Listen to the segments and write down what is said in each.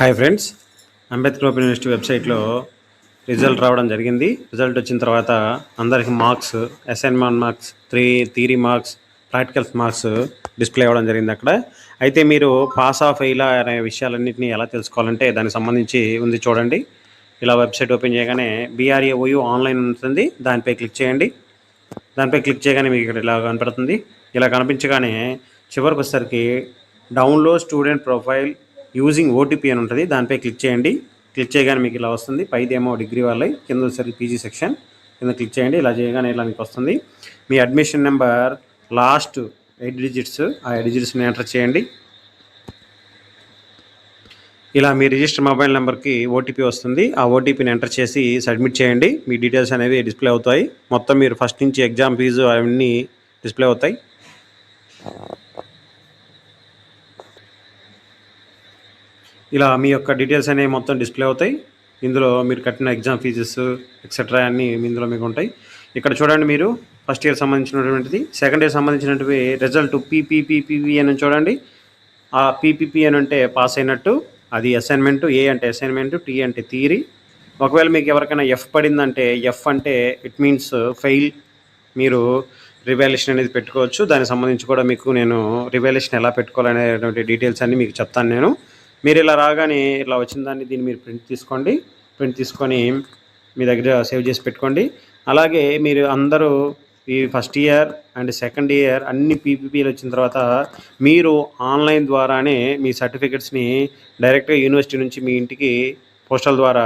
Hi friends, Ambedkar open university వెబ్సైట్లో result రావడం జరిగింది. రిజల్ట్ వచ్చిన తర్వాత అందరికి marks, assignment marks, theory marks, practicals marks display అవ్వడం జరిగింది అక్కడ. అయితే మీరు పాస్ ఆఫ్ ఫెయిల్ అనే విషయాలన్నింటినీ ఎలా తెలుసుకోవాలంటే దానికి సంబంధించి ఉంది చూడండి. ఇలా వెబ్సైట్ ఓపెన్ చేయగానే BRAOU ఆన్లైన్ ఉంటుంది, దానిపై క్లిక్ చేయండి. దానిపై క్లిక్ చేయగానే మీకు ఇక్కడ ఇలా కనపడుతుంది. ఇలా కనిపించగానే చివరికి వచ్చేసరికి download student profile using OTP అని ఉంటుంది, దానిపై క్లిక్ చేయండి. క్లిక్ చేయగానే మీకు ఇలా వస్తుంది. పైదేమో డిగ్రీ వాళ్ళకి, కింద వచ్చేసరికి PG సెక్షన్, కింద క్లిక్ చేయండి. ఇలా చేయగానే ఇలా మీకు వస్తుంది. మీ అడ్మిషన్ నెంబర్ లాస్ట్ 8 డిజిట్స్, ఆ 8 డిజిట్స్ని ఎంటర్ చేయండి. ఇలా మీ రిజిస్టర్ మొబైల్ నెంబర్కి OTP వస్తుంది. ఆ OTPని ఎంటర్ చేసి సబ్మిట్ చేయండి. మీ డీటెయిల్స్ అనేవి డిస్ప్లే అవుతాయి. మొత్తం మీరు ఫస్ట్ నుంచి ఎగ్జామ్ ఫీజు అవన్నీ డిస్ప్లే అవుతాయి. ఇలా మీ యొక్క డీటెయిల్స్ అనేవి మొత్తం డిస్ప్లే అవుతాయి. ఇందులో మీరు కట్టిన ఎగ్జామ్ ఫీజెస్ ఎక్సెట్రా అన్నీ ఇందులో మీకు ఉంటాయి. ఇక్కడ చూడండి, మీరు ఫస్ట్ ఇయర్ సంబంధించినటువంటిది, సెకండ్ ఇయర్ సంబంధించినటువంటి రిజల్ట్ PPPPV అని చూడండి. ఆ PPP అని అంటే పాస్ అయినట్టు, అది అసైన్మెంటు. A అంటే అసైన్మెంటు, T అంటే థియరీ. ఒకవేళ మీకు ఎవరికైనా F పడిందంటే, F అంటే ఇట్ మీన్స్ ఫెయిల్. మీరు రివాల్యుయేషన్ అనేది పెట్టుకోవచ్చు. దానికి సంబంధించి కూడా మీకు నేను రివాల్యుయేషన్ ఎలా పెట్టుకోవాలనేటువంటి డీటెయిల్స్ అన్నీ మీకు చెప్తాను నేను. మీరు ఇలా రాగానే ఇలా వచ్చిన దాన్ని దీన్ని మీరు ప్రింట్ తీసుకోండి. ప్రింట్ తీసుకొని మీ దగ్గర సేవ్ చేసి పెట్టుకోండి. అలాగే మీరు అందరూ ఈ first year and second year అన్ని PPPలు వచ్చిన తర్వాత మీరు ఆన్లైన్ ద్వారానే మీ సర్టిఫికెట్స్ని డైరెక్ట్గా యూనివర్సిటీ నుంచి మీ ఇంటికి పోస్టల్ ద్వారా,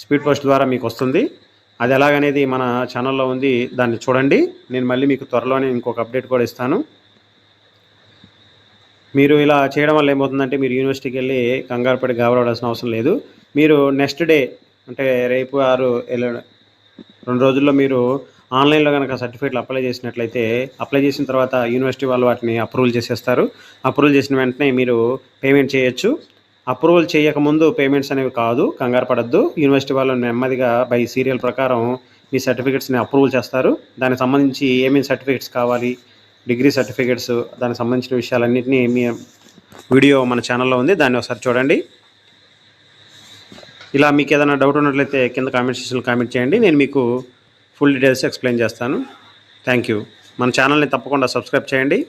స్పీడ్ పోస్ట్ ద్వారా మీకు వస్తుంది. అది ఎలాగనేది మన ఛానల్లో ఉంది, దాన్ని చూడండి. నేను మళ్ళీ మీకు త్వరలోనే ఇంకొక అప్డేట్ కూడా ఇస్తాను. మీరు ఇలా చేయడం వల్ల ఏమవుతుందంటే, మీరు యూనివర్సిటీకి వెళ్ళి కంగారు పడి గాబరాడాల్సిన అవసరం లేదు. మీరు నెక్స్ట్ డే అంటే రేపు 2 రోజుల్లో మీరు ఆన్లైన్లో కనుక సర్టిఫికేట్లు అప్లై చేసినట్లయితే, అప్లై చేసిన తర్వాత యూనివర్సిటీ వాళ్ళు వాటిని అప్రూవల్ చేసేస్తారు. అప్రూవల్ చేసిన వెంటనే మీరు పేమెంట్ చేయొచ్చు. అప్రూవల్ చేయకముందు పేమెంట్స్ అనేవి కాదు, కంగారు పడద్దు. యూనివర్సిటీ వాళ్ళు నెమ్మదిగా బై సీరియల్ ప్రకారం మీ సర్టిఫికేట్స్ని అప్రూవల్ చేస్తారు. దానికి సంబంధించి ఏమేమి సర్టిఫికేట్స్ కావాలి, డిగ్రీ సర్టిఫికేట్స్, దానికి సంబంధించిన విషయాలన్నింటినీ మీ వీడియో మన ఛానల్లో ఉంది, దాన్ని ఒకసారి చూడండి. ఇలా మీకు ఏదైనా డౌట్ ఉన్నట్లయితే కింద కామెంట్ సెక్షన్లో కామెంట్ చేయండి. నేను మీకు ఫుల్ డీటెయిల్స్ ఎక్స్ప్లెయిన్ చేస్తాను. Thank you. మన ఛానల్ని తప్పకుండా సబ్స్క్రైబ్ చేయండి.